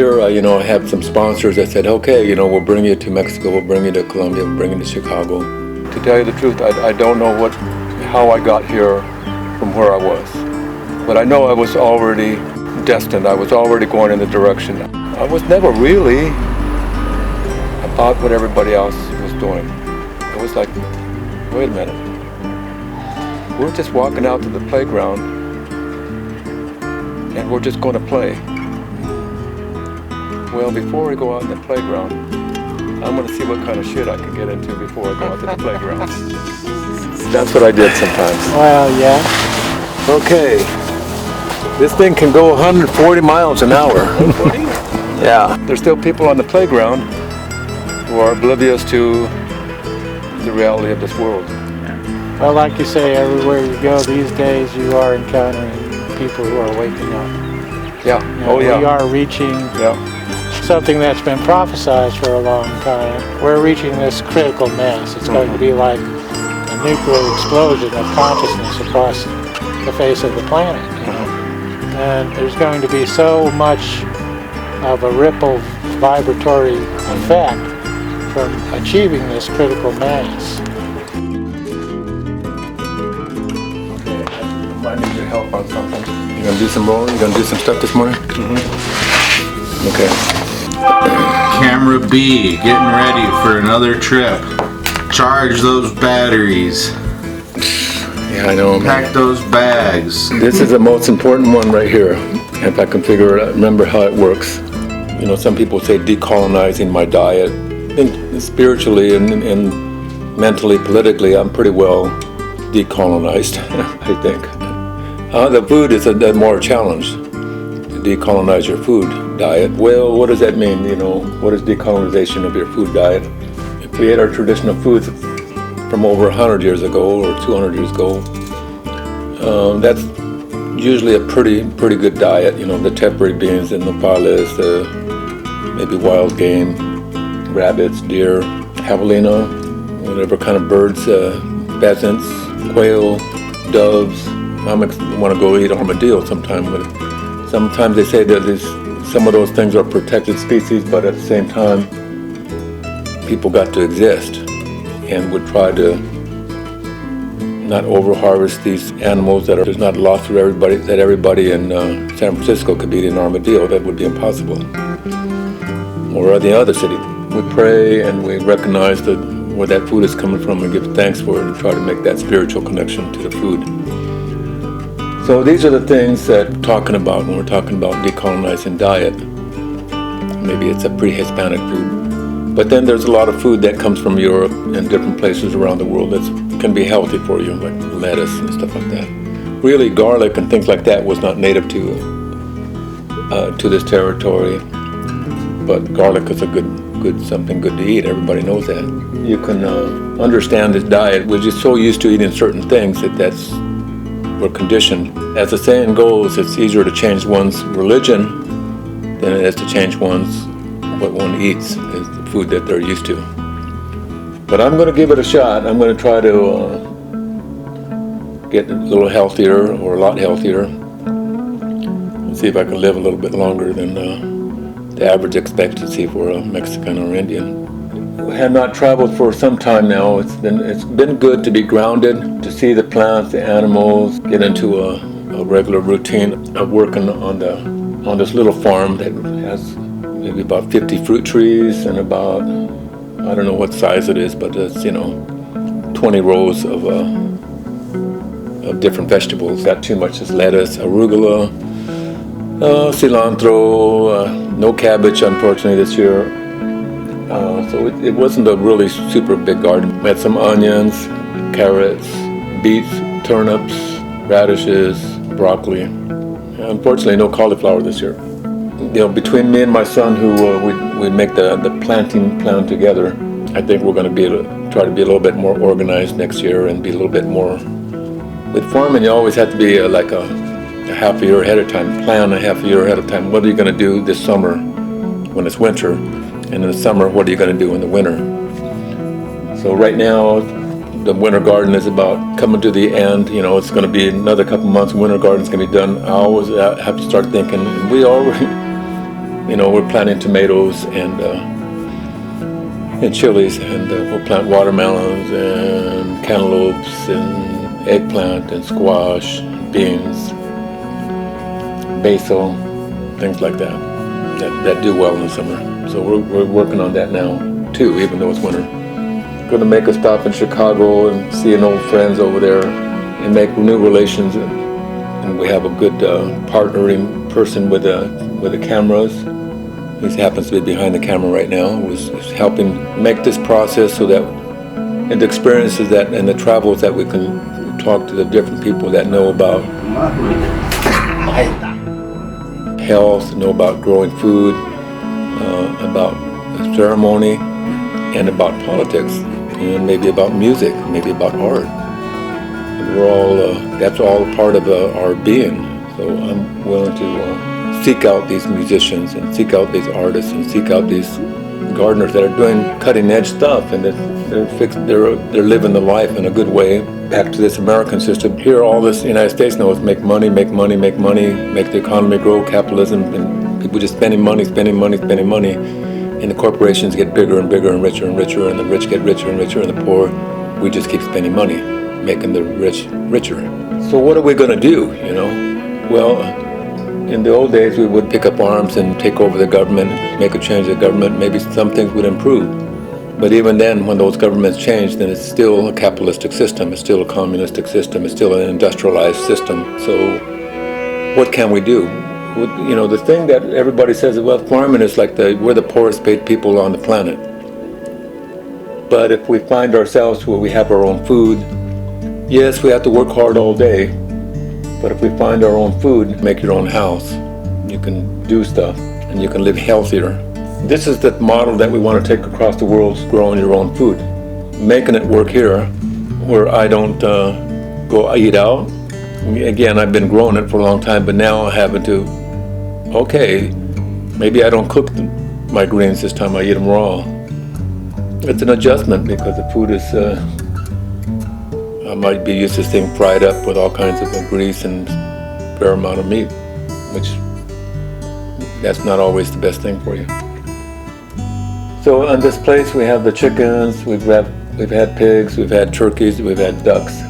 here, I had some sponsors that said, okay, we'll bring you to Mexico, we'll bring you to Colombia, we'll bring you to Chicago. To tell you the truth, I don't know how I got here from where I was. But I know I was already destined. I was already going in the direction. I was never really about what everybody else was doing. It was like, wait a minute. We're just walking out to the playground and we're just going to play. Well, before we go out in the playground, I'm going to see what kind of shit I can get into before I go out to the playground. That's what I did sometimes. Well, yeah. Okay. This thing can go 140 miles an hour. Yeah. There's still people on the playground who are oblivious to the reality of this world. Well, like you say, everywhere you go these days, you are encountering people who are waking up. Yeah. We are reaching something that's been prophesized for a long time. We're reaching this critical mass. It's going to be like a nuclear explosion of consciousness across the face of the planet. And there's going to be so much of a ripple vibratory effect from achieving this critical mass. Okay, I might need your help on something. You gonna do some rolling? You gonna do some stuff this morning? Mm-hmm. Okay. Camera B, getting ready for another trip. Charge those batteries. Yeah, I know. Pack those bags. This is the most important one right here. If I can remember how it works. Some people say decolonizing my diet. I think spiritually and mentally, politically, I'm pretty well decolonized, I think. The food is a more challenge. To decolonize your food diet. Well, what does that mean? What is decolonization of your food diet? If we ate our traditional foods from over 100 years ago or 200 years ago, that's usually a pretty good diet. The tepary beans, the nopales, maybe wild game, rabbits, deer, javelina, whatever kind of birds, pheasants, quail, doves. I want to go eat armadillo sometime. But sometimes they say that some of those things are protected species, but at the same time, people got to exist and would try to not over-harvest these animals that there's not a loss for everybody, that everybody in San Francisco could eat an armadillo. That would be impossible. Or any other city. We pray and we recognize where that food is coming from and give thanks for it and try to make that spiritual connection to the food. So these are the things that we're talking about when we're talking about decolonizing diet. Maybe it's a pre-Hispanic food. But then there's a lot of food that comes from Europe and different places around the world that can be healthy for you, like lettuce and stuff like that. Really, garlic and things like that was not native to this territory. But garlic is a something good to eat. Everybody knows that. You can understand this diet. We're just so used to eating certain things we're conditioned. As the saying goes, it's easier to change one's religion than it is to change what one eats, is the food that they're used to. But I'm going to give it a shot. I'm going to try to get a little healthier or a lot healthier and see if I can live a little bit longer than the average expectancy for a Mexican or Indian. I have not traveled for some time now. It's been good to be grounded, to see the plants, the animals, get into a regular routine of working on this little farm that has maybe about 50 fruit trees and about, I don't know what size it is, but it's 20 rows of different vegetables. Got too much is lettuce, arugula, cilantro, no cabbage unfortunately this year. So it wasn't a really super big garden. We had some onions, carrots, beets, turnips, radishes, broccoli. Unfortunately, no cauliflower this year. Between me and my son, who we make the planting plan together, I think we're going to try to be a little bit more organized next year and be a little bit more. With farming, you always have to be like a half a year ahead of time. Plan a half a year ahead of time. What are you going to do this summer when it's winter? And in the summer, what are you going to do in the winter? So right now, the winter garden is about coming to the end. It's going to be another couple months. Winter garden's going to be done. I always have to start thinking, and we already we're planting tomatoes and chilies, and we'll plant watermelons and cantaloupes and eggplant and squash, beans, basil, things like that do well in the summer. So we're working on that now too, even though it's winter. Going to make a stop in Chicago and see an old friends over there and make new relations. And we have a good partnering person with the cameras. He happens to be behind the camera right now. Who's helping make this process so that, and the experiences that, and the travels that we can talk to the different people that know about health, know about growing food, about ceremony, and about politics, and maybe about music, maybe about art. We're all, that's all part of our being. So I'm willing to seek out these musicians and seek out these artists and seek out these gardeners that are doing cutting edge stuff, and they're living the life in a good way. Back to this American system. Here all this United States knows: make money, make money, make money, make the economy grow, capitalism, and people just spending money, and the corporations get bigger and bigger and richer, and the rich get richer and richer, and the poor, we just keep spending money, making the rich richer. So what are we going to do, Well, in the old days we would pick up arms and take over the government, make a change in the government, maybe some things would improve. But even then, when those governments change, then it's still a capitalistic system, it's still a communistic system, it's still an industrialized system. So what can we do? The thing that everybody says, well, farming is like we're the poorest paid people on the planet. But if we find ourselves where we have our own food, yes, we have to work hard all day, but if we find our own food, make your own house, you can do stuff and you can live healthier. This is the model that we want to take across the world, growing your own food. Making it work here, where I don't go eat out. Again, I've been growing it for a long time, but now I'm having to, maybe I don't cook my greens this time, I eat them raw. It's an adjustment because the food is, I might be used to seeing fried up with all kinds of grease and a fair amount of meat, which that's not always the best thing for you. So in this place we have the chickens, we've had pigs, we've had turkeys, we've had ducks.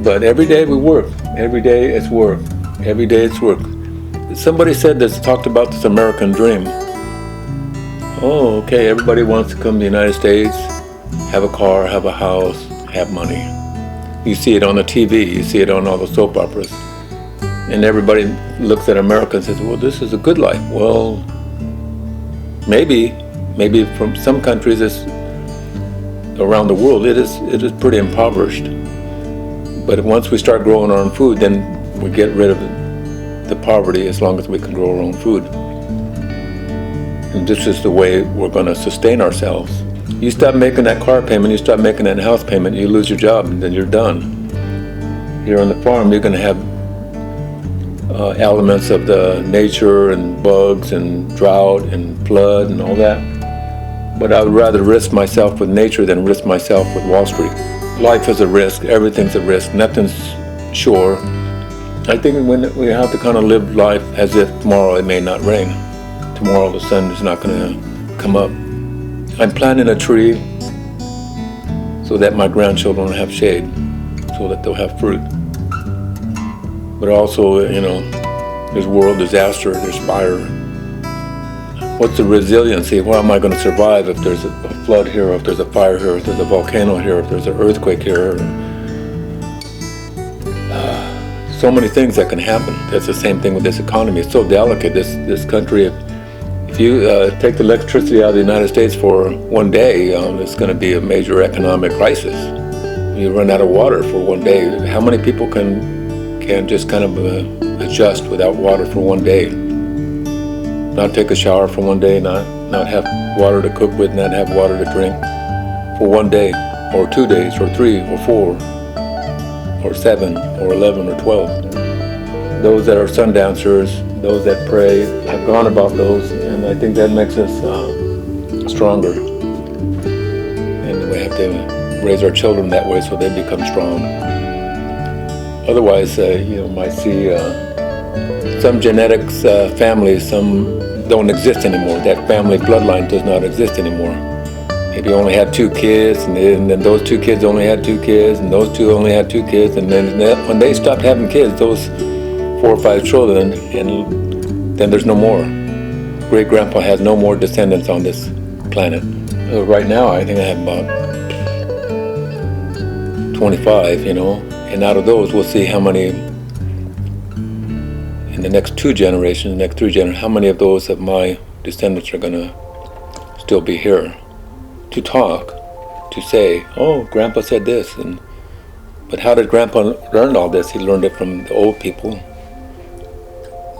But every day we work. Every day it's work. Every day it's work. Somebody said this, talked about this American dream. Everybody wants to come to the United States, have a car, have a house, have money. You see it on the TV, you see it on all the soap operas. And everybody looks at America and says, well, this is a good life. Well, maybe from some countries around the world it is pretty impoverished. But once we start growing our own food, then we get rid of the poverty as long as we can grow our own food. And this is the way we're going to sustain ourselves. You stop making that car payment, you stop making that house payment, you lose your job, and then you're done. Here on the farm, you're going to have elements of the nature and bugs and drought and flood and all that. But I would rather risk myself with nature than risk myself with Wall Street. Life is a risk, everything's a risk, nothing's sure. I think when we have to kind of live life as if tomorrow it may not rain. Tomorrow the sun is not going to come up. I'm planting a tree so that my grandchildren will have shade, so that they'll have fruit. But also, there's world disaster, there's fire. What's the resiliency? How am I going to survive if there's a flood here, or if there's a fire here, if there's a volcano here, if there's an earthquake here? So many things that can happen. That's the same thing with this economy. It's so delicate, this country. If you take the electricity out of the United States for one day, it's going to be a major economic crisis. You run out of water for one day. How many people can just kind of adjust without water for one day? Not take a shower for one day, not have water to cook with, not have water to drink for one day, or 2 days, or 3, or 4, or 7, or 11, or 12. Those that are sundancers, those that pray, have gone about those, and I think that makes us stronger. And we have to raise our children that way so they become strong. Otherwise, you might see some genetics families, some don't exist anymore. That family bloodline does not exist anymore. Maybe you only had 2 kids, and then those 2 kids only had 2 kids, and those 2 only had 2 kids, and then when they stopped having kids, those 4 or 5 children, and then there's no more. Great-grandpa has no more descendants on this planet. Right now, I think I have about 25, and out of those, we'll see how many in the next 2 generations, the next 3 generations, how many of those of my descendants are going to still be here to talk, to say, oh, Grandpa said this. But how did Grandpa learn all this? He learned it from the old people.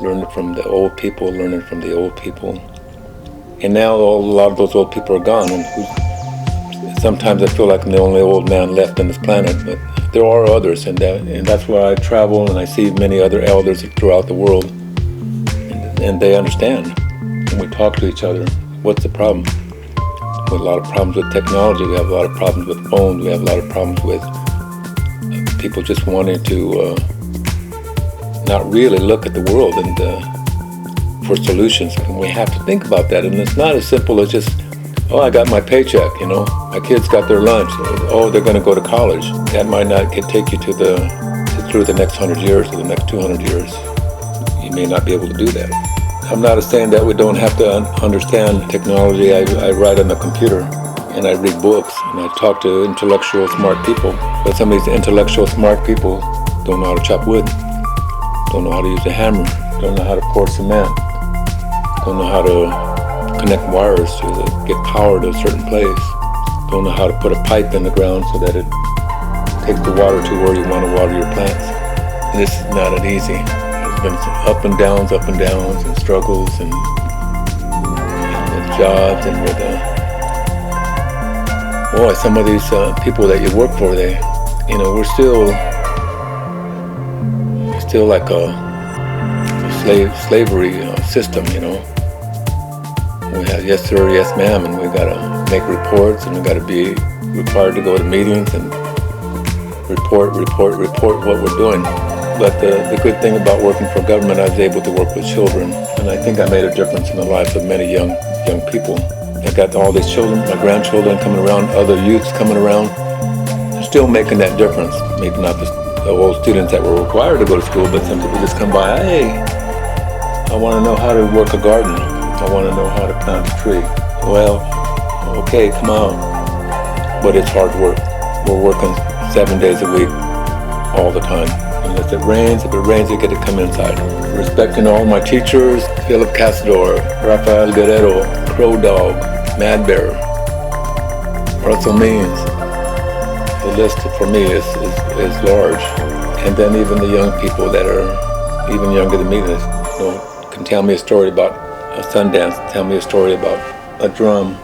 Learned it from the old people, learned it from the old people. And now a lot of those old people are gone. And sometimes I feel like I'm the only old man left on this planet, but there are others, and that's why I travel and I see many other elders throughout the world, and they understand. And we talk to each other. What's the problem? We have a lot of problems with technology. We have a lot of problems with phones. We have a lot of problems with people just wanting to not really look at the world and for solutions. And we have to think about that. And it's not as simple as just, oh, I got my paycheck, my kids got their lunch, oh, they're going to go to college. That might not take you through the next 100 years or the next 200 years. You may not be able to do that. I'm not saying that we don't have to understand technology. I write on the computer, and I read books, and I talk to intellectual, smart people. But some of these intellectual, smart people don't know how to chop wood, don't know how to use a hammer, don't know how to pour cement, don't know how to connect wires to get power to a certain place, don't know how to put a pipe in the ground so that it takes the water to where you want to water your plants. This is not an easy. There's been some up and downs, and struggles, and with jobs, and with some of these people that you work for, we're still like a slavery system, We have yes sir, yes ma'am, and we gotta make reports, and we gotta be required to go to meetings and report what we're doing. But the good thing about working for government, I was able to work with children, and I think I made a difference in the lives of many young people. I got all these children, my grandchildren coming around, other youths coming around, still making that difference. Maybe not the old students that were required to go to school, but some people just come by, hey, I want to know how to work a garden. I want to know how to plant a tree. Well, okay, come on. But it's hard work. We're working 7 days a week, all the time. Unless it rains, if it rains, you get to come inside. Respecting all my teachers, Philip Casador, Rafael Guerrero, Crow Dog, Mad Bear, Russell Means. The list for me is large. And then even the young people that are even younger than me that can tell me a story about a Sundance, tell me a story about a drum,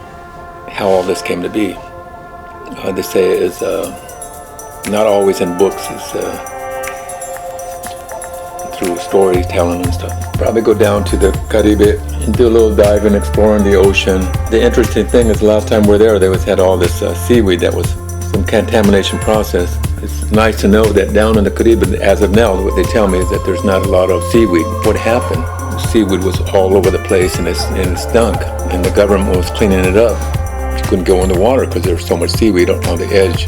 how all this came to be. They say it is not always in books, it's through storytelling and stuff. Probably go down to the Caribe and do a little diving, exploring the ocean. The interesting thing is the last time we were there, they had all this seaweed that was some contamination process. It's nice to know that down in the Caribbean, as of now, what they tell me is that there's not a lot of seaweed. What happened? Seaweed was all over the place, and it stunk, and the government was cleaning it up. You couldn't go in the water because there was so much seaweed on the edge.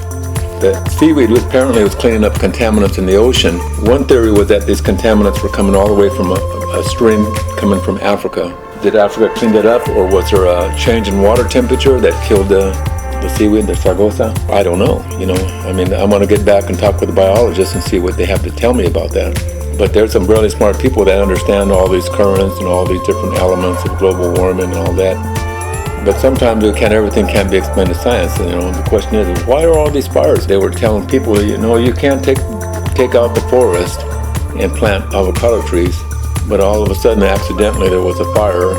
The seaweed apparently was cleaning up contaminants in the ocean. One theory was that these contaminants were coming all the way from a stream coming from Africa. Did Africa clean that up, or was there a change in water temperature that killed the seaweed, the sargasso? I don't know, I want to get back and talk with the biologists and see what they have to tell me about that. But there's some really smart people that understand all these currents and all these different elements of global warming and all that. But sometimes everything can't be explained to science. The question is, why are all these fires? They were telling people, you can't take out the forest and plant avocado trees. But all of a sudden, accidentally, there was a fire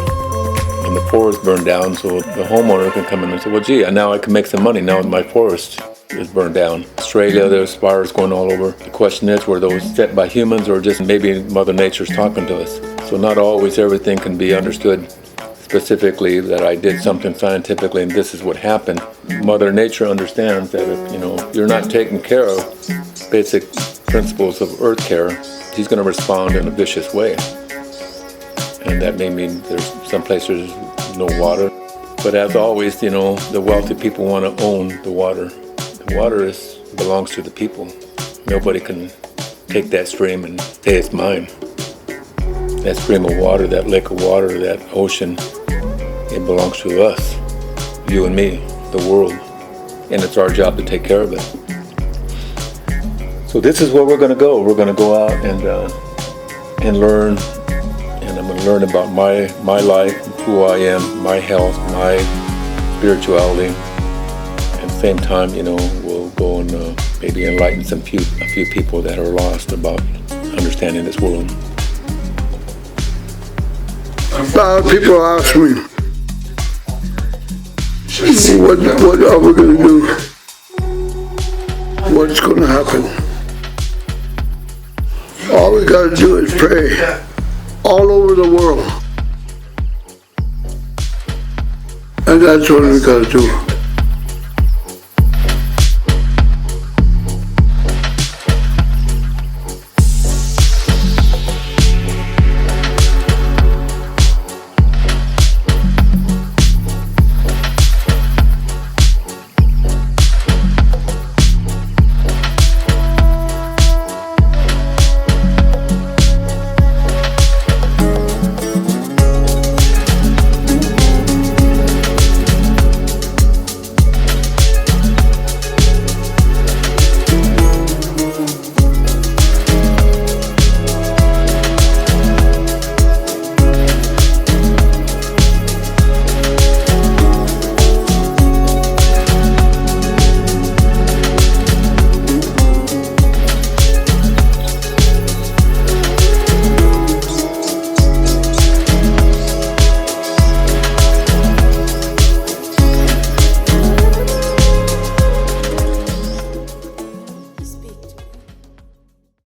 and the forest burned down, so the homeowner can come in and say, well, gee, now I can make some money now that my forest is burned down. Australia, there's fires going all over. The question is, were those set by humans or just maybe Mother Nature's talking to us? So not always everything can be understood specifically that I did something scientifically and this is what happened. Mother Nature understands that if you're not taking care of basic principles of earth care, he's going to respond in a vicious way. And that may mean there's some places no water. But as always, the wealthy people want to own the water. The water belongs to the people. Nobody can take that stream and say it's mine. That stream of water, that lake of water, that ocean, it belongs to us, you and me, the world. And it's our job to take care of it. So this is where we're going to go. We're going to go out and learn. And I'm going to learn about my life, who I am, my health, my spirituality. At the same time, we'll go and maybe enlighten a few people that are lost about understanding this world. People ask me, what are we going to do? What's going to happen? All we got to do is pray all over the world. And that's what we got to do.